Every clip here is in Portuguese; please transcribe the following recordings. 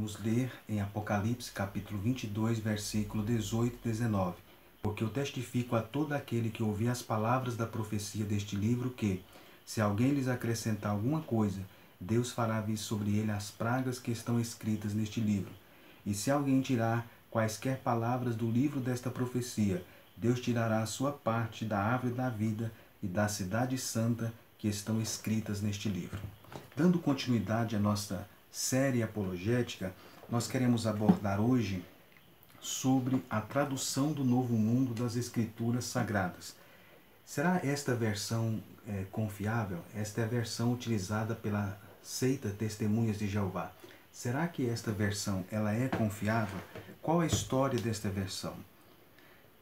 Vamos ler em Apocalipse capítulo 22, versículo 18 e 19. Porque eu testifico a todo aquele que ouvir as palavras da profecia deste livro que, se alguém lhes acrescentar alguma coisa, Deus fará vir sobre ele as pragas que estão escritas neste livro. E se alguém tirar quaisquer palavras do livro desta profecia, Deus tirará a sua parte da árvore da vida e da cidade santa que estão escritas neste livro. Dando continuidade à nossa série apologética, nós queremos abordar hoje sobre a tradução do Novo Mundo das Escrituras Sagradas. Será esta versão confiável? Esta é a versão utilizada pela seita Testemunhas de Jeová. Será que esta versão ela é confiável? Qual a história desta versão?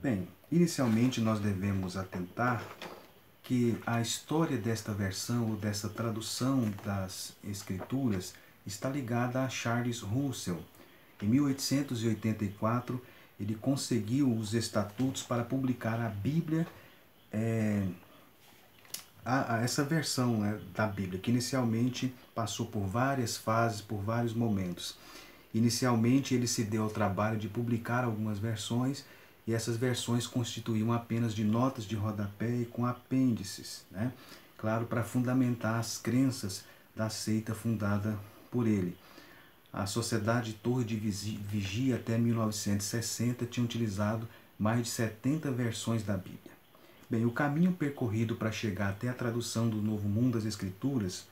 Bem, inicialmente nós devemos atentar que a história desta versão ou dessa tradução das Escrituras está ligada a Charles Russell. Em 1884, ele conseguiu os estatutos para publicar a Bíblia, essa versão da Bíblia, que inicialmente passou por várias fases, por vários momentos. Inicialmente, ele se deu ao trabalho de publicar algumas versões, e essas versões constituíam apenas de notas de rodapé e com apêndices, claro, para fundamentar as crenças da seita fundada por ele. A Sociedade Torre de Vigia até 1960 tinha utilizado mais de 70 versões da Bíblia. Bem, o caminho percorrido para chegar até a tradução do Novo Mundo das Escrituras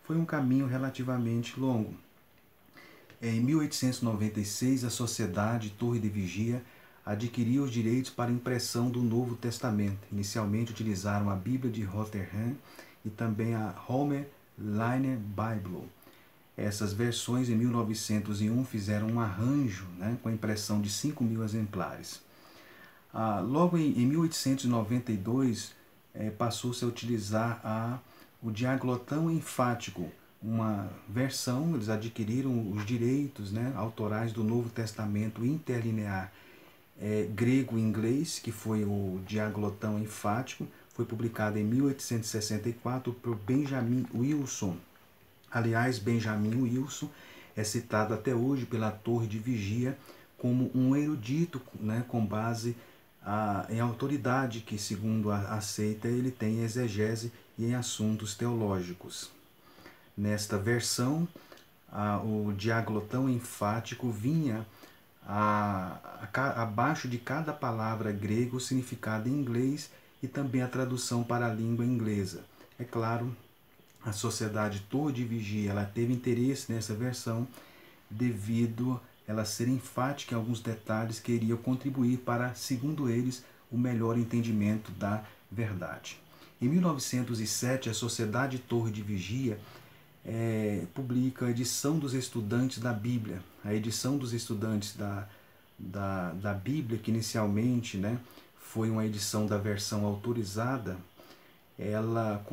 foi um caminho relativamente longo. Em 1896, a Sociedade Torre de Vigia adquiriu os direitos para impressão do Novo Testamento. Inicialmente utilizaram a Bíblia de Rotherham e também a Homer Liner Bible. Essas versões, em 1901, fizeram um arranjo com a impressão de 5.000 exemplares. Logo em 1892, passou-se a utilizar o diaglotão enfático, uma versão. Eles adquiriram os direitos autorais do Novo Testamento interlinear grego e inglês, que foi o diaglotão enfático. Foi publicado em 1864 por Benjamin Wilson. Aliás, Benjamin Wilson é citado até hoje pela Torre de Vigia como um erudito, com base em autoridade que, segundo a seita, ele tem em exegese e em assuntos teológicos. Nesta versão, o diaglotão enfático vinha abaixo de cada palavra grega o significado em inglês e também a tradução para a língua inglesa. É claro, a Sociedade Torre de Vigia ela teve interesse nessa versão devido ela ser enfática em alguns detalhes que iriam contribuir para, segundo eles, o melhor entendimento da verdade. Em 1907, a Sociedade Torre de Vigia publica a edição dos estudantes da Bíblia. A edição dos estudantes da Bíblia, que inicialmente foi uma edição da versão autorizada, ela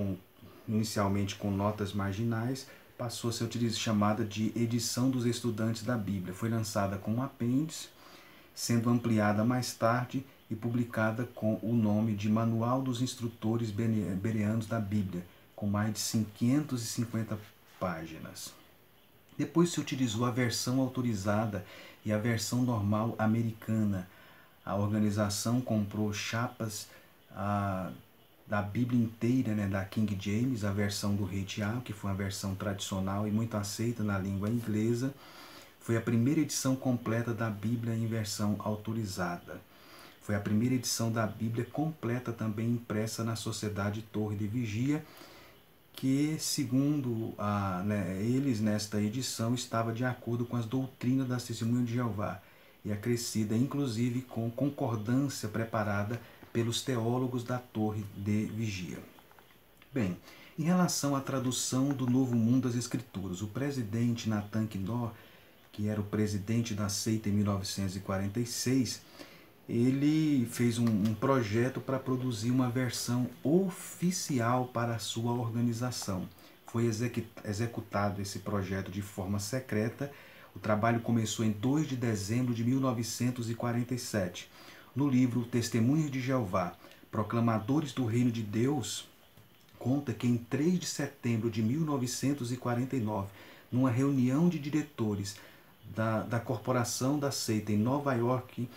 inicialmente com notas marginais, passou a ser chamada de edição dos estudantes da Bíblia. Foi lançada com um apêndice, sendo ampliada mais tarde e publicada com o nome de Manual dos Instrutores Bereanos da Bíblia, com mais de 550 páginas. Depois se utilizou a versão autorizada e a versão normal americana. A organização comprou chapas da Bíblia inteira, da King James, a versão do Rei Tiago, que foi uma versão tradicional e muito aceita na língua inglesa. Foi a primeira edição completa da Bíblia em versão autorizada. Foi a primeira edição da Bíblia completa também impressa na Sociedade Torre de Vigia, que, segundo eles, nesta edição, estava de acordo com as doutrinas das Testemunhas de Jeová e acrescida, inclusive, com concordância preparada pelos teólogos da Torre de Vigia. Bem, em relação à tradução do Novo Mundo das Escrituras, o presidente Nathan Knorr, que era o presidente da seita em 1946, ele fez um projeto para produzir uma versão oficial para a sua organização. Foi executado esse projeto de forma secreta. O trabalho começou em 2 de dezembro de 1947. No livro Testemunhas de Jeová, Proclamadores do Reino de Deus, conta que em 3 de setembro de 1949, numa reunião de diretores da corporação da seita em Nova York,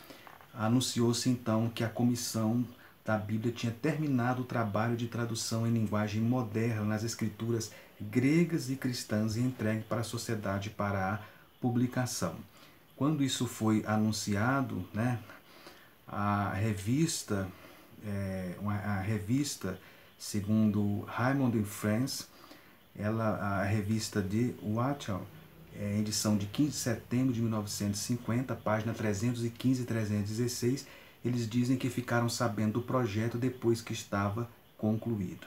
anunciou-se então que a comissão da Bíblia tinha terminado o trabalho de tradução em linguagem moderna nas escrituras gregas e cristãs e entregue para a sociedade para a publicação. Quando isso foi anunciado, né, a revista, segundo Raymond and Friends, a revista de Watchell, edição de 15 de setembro de 1950, página 315 e 316, eles dizem que ficaram sabendo do projeto depois que estava concluído.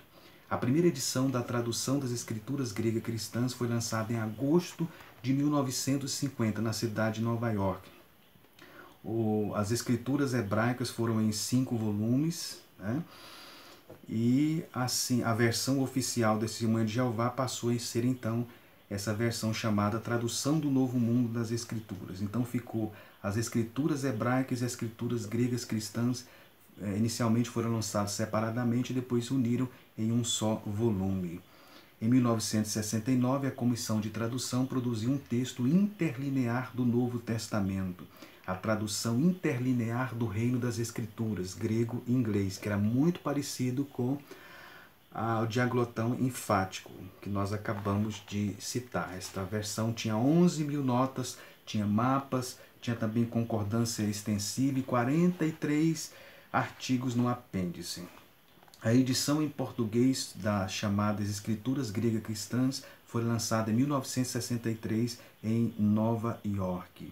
A primeira edição da tradução das escrituras gregas cristãs foi lançada em agosto de 1950, na cidade de Nova York. As escrituras hebraicas foram em 5 volumes, né? E assim a versão oficial desse Testemunho de Jeová passou a ser então essa versão chamada Tradução do Novo Mundo das Escrituras. Então ficou as escrituras hebraicas e as escrituras gregas cristãs, inicialmente foram lançadas separadamente e depois se uniram em um só volume. Em 1969, a Comissão de Tradução produziu um texto interlinear do Novo Testamento, a tradução interlinear do Reino das Escrituras, grego e inglês, que era muito parecido com o diaglotão enfático, que nós acabamos de citar. Esta versão tinha 11.000 notas, tinha mapas, tinha também concordância extensiva e 43 artigos no apêndice. A edição em português das chamadas Escrituras Gregas Cristãs foi lançada em 1963 em Nova York.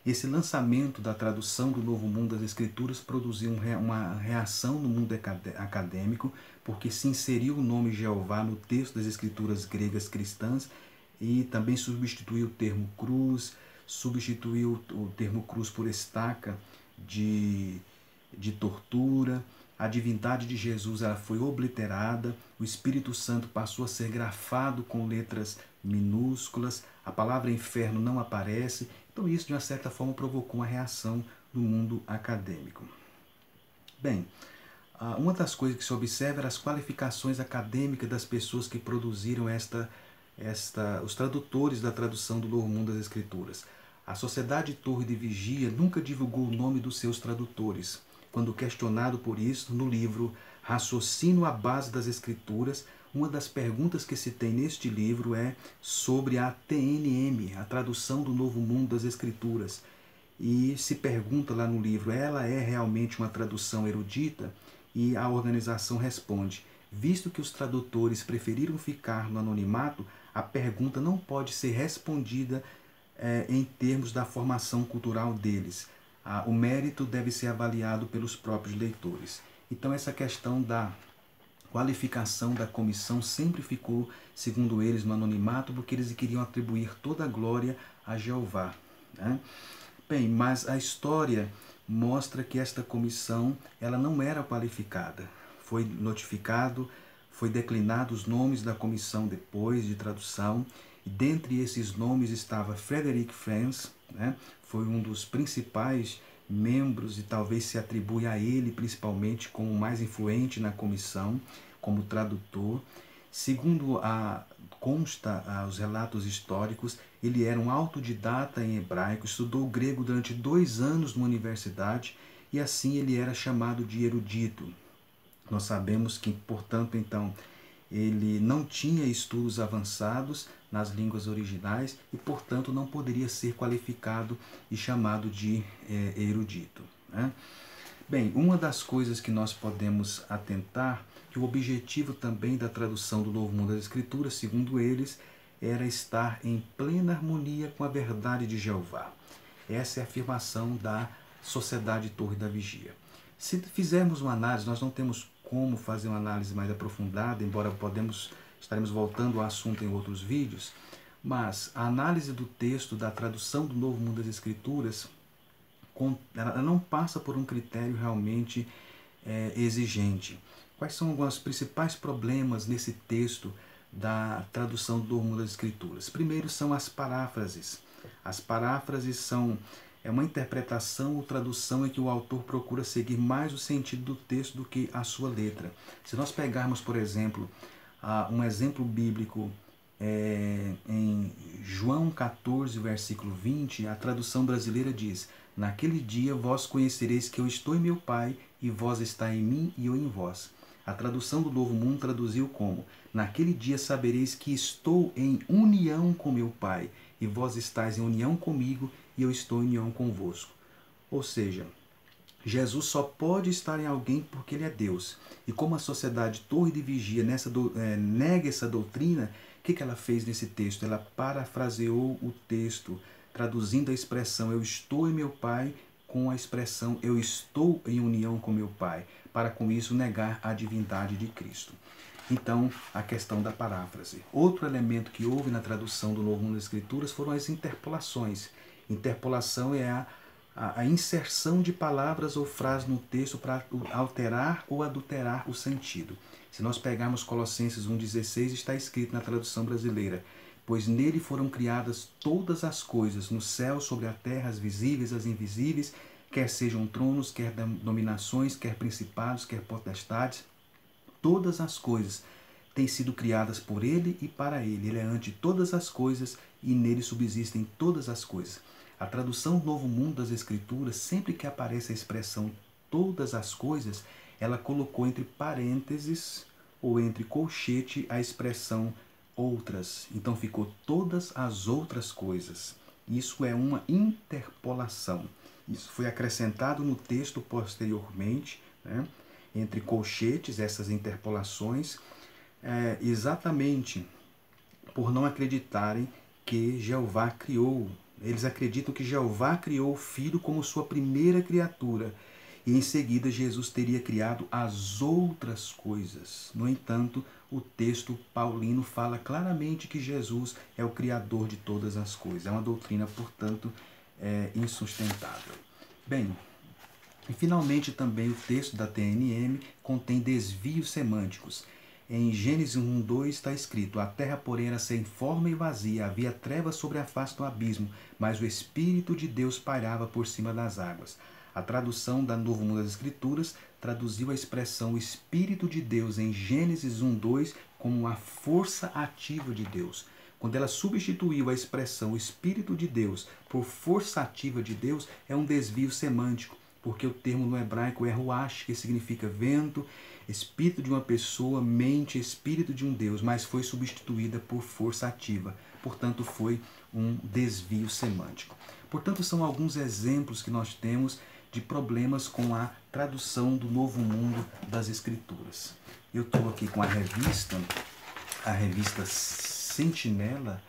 Esse lançamento da tradução do Novo Mundo das Escrituras produziu uma reação no mundo acadêmico, porque se inseriu o nome Jeová no texto das Escrituras Gregas Cristãs e também substituiu o termo cruz, substituiu o termo cruz por estaca de tortura. A divindade de Jesus ela foi obliterada, o Espírito Santo passou a ser grafado com letras minúsculas, a palavra inferno não aparece. Então isso, de uma certa forma, provocou uma reação no mundo acadêmico. Bem, uma das coisas que se observa eram as qualificações acadêmicas das pessoas que produziram os tradutores da tradução do Novo Mundo das Escrituras. A Sociedade Torre de Vigia nunca divulgou o nome dos seus tradutores. Quando questionado por isso, no livro Raciocínio à Base das Escrituras, uma das perguntas que se tem neste livro é sobre a TNM, a tradução do Novo Mundo das Escrituras. E se pergunta lá no livro, ela é realmente uma tradução erudita? E a organização responde, visto que os tradutores preferiram ficar no anonimato, a pergunta não pode ser respondida em termos da formação cultural deles. O mérito deve ser avaliado pelos próprios leitores. Então essa questão da qualificação da comissão sempre ficou, segundo eles, no anonimato, porque eles queriam atribuir toda a glória a Jeová, né? Bem, mas a história mostra que esta comissão ela não era qualificada. Foi notificado, foi declinado os nomes da comissão depois de tradução, e dentre esses nomes estava Frederick Franz, né? Foi um dos principais membros e talvez se atribui a ele principalmente como o mais influente na comissão, como tradutor. Segundo consta os relatos históricos, ele era um autodidata em hebraico, estudou grego durante 2 anos numa universidade e assim ele era chamado de erudito. Nós sabemos que, portanto, então, ele não tinha estudos avançados nas línguas originais e, portanto, não poderia ser qualificado e chamado de erudito, né? Bem, uma das coisas que nós podemos atentar, que o objetivo também da tradução do Novo Mundo das Escrituras, segundo eles, era estar em plena harmonia com a verdade de Jeová. Essa é a afirmação da Sociedade Torre da Vigia. Se fizermos uma análise, nós não temos como fazer uma análise mais aprofundada, embora estaremos voltando ao assunto em outros vídeos, mas a análise do texto da tradução do Novo Mundo das Escrituras, ela não passa por um critério realmente exigente. Quais são alguns principais problemas nesse texto da tradução do Novo Mundo das Escrituras? Primeiro são as paráfrases. As paráfrases são uma interpretação ou tradução em que o autor procura seguir mais o sentido do texto do que a sua letra. Se nós pegarmos, por exemplo, um exemplo bíblico em João 14, versículo 20, a tradução brasileira diz: naquele dia vós conhecereis que eu estou em meu Pai, e vós está em mim e eu em vós. A tradução do Novo Mundo traduziu como: naquele dia sabereis que estou em união com meu Pai, e vós estáis em união comigo, e eu estou em união convosco. Ou seja, Jesus só pode estar em alguém porque ele é Deus. E como a sociedade Torre de Vigia nega essa doutrina, o que ela fez nesse texto? Ela parafraseou o texto, traduzindo a expressão eu estou em meu Pai com a expressão eu estou em união com meu Pai, para com isso negar a divindade de Cristo. Então, a questão da paráfrase. Outro elemento que houve na tradução do Novo Mundo das Escrituras foram as interpolações. Interpolação é a inserção de palavras ou frases no texto para alterar ou adulterar o sentido. Se nós pegarmos Colossenses 1,16, está escrito na tradução brasileira: pois nele foram criadas todas as coisas, no céu, sobre a terra, as visíveis, as invisíveis, quer sejam tronos, quer dominações, quer principados, quer potestades. Todas as coisas têm sido criadas por ele e para ele. Ele é ante todas as coisas e nele subsistem todas as coisas. A tradução do Novo Mundo das Escrituras, sempre que aparece a expressão todas as coisas, ela colocou entre parênteses ou entre colchete a expressão outras. Então ficou todas as outras coisas. Isso é uma interpolação. Isso foi acrescentado no texto posteriormente, né? Entre colchetes, essas interpolações, exatamente por não acreditarem que Jeová criou. Eles acreditam que Jeová criou o Filho como sua primeira criatura e em seguida Jesus teria criado as outras coisas. No entanto, o texto paulino fala claramente que Jesus é o Criador de todas as coisas. É uma doutrina, portanto, insustentável. Bem, e finalmente também o texto da TNM contém desvios semânticos. Em Gênesis 1:2 está escrito: a terra, porém, era sem forma e vazia, havia trevas sobre a face do abismo, mas o Espírito de Deus pairava por cima das águas. A tradução da Novo Mundo das Escrituras traduziu a expressão Espírito de Deus em Gênesis 1:2 como a força ativa de Deus. Quando ela substituiu a expressão Espírito de Deus por força ativa de Deus, é um desvio semântico, porque o termo no hebraico é ruach, que significa vento, espírito de uma pessoa, mente, espírito de um Deus, mas foi substituída por força ativa. Portanto, foi um desvio semântico. Portanto, são alguns exemplos que nós temos de problemas com a tradução do Novo Mundo das Escrituras. Eu estou aqui com a revista Sentinela,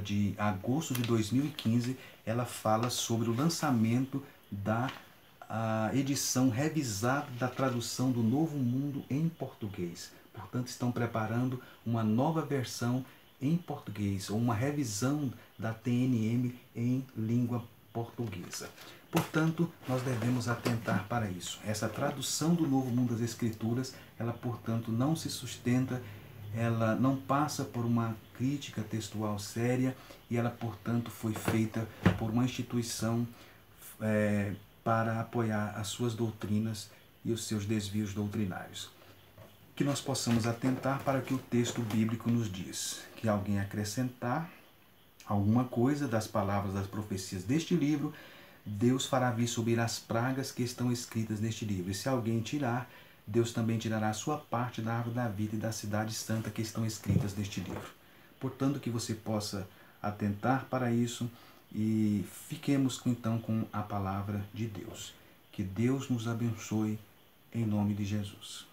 de agosto de 2015, ela fala sobre o lançamento da edição revisada da tradução do Novo Mundo em português. Portanto, estão preparando uma nova versão em português, ou uma revisão da TNM em língua portuguesa. Portanto, nós devemos atentar para isso. Essa tradução do Novo Mundo das Escrituras, ela, portanto, não se sustenta, ela não passa por uma crítica textual séria e ela, portanto, foi feita por uma instituição para apoiar as suas doutrinas e os seus desvios doutrinários. Que nós possamos atentar para o que o texto bíblico nos diz. Que alguém acrescentar alguma coisa das palavras das profecias deste livro, Deus fará vir sobre as pragas que estão escritas neste livro. E se alguém tirar, Deus também tirará a sua parte da árvore da vida e da cidade santa que estão escritas neste livro. Portanto, que você possa atentar para isso e fiquemos então com a palavra de Deus. Que Deus nos abençoe em nome de Jesus.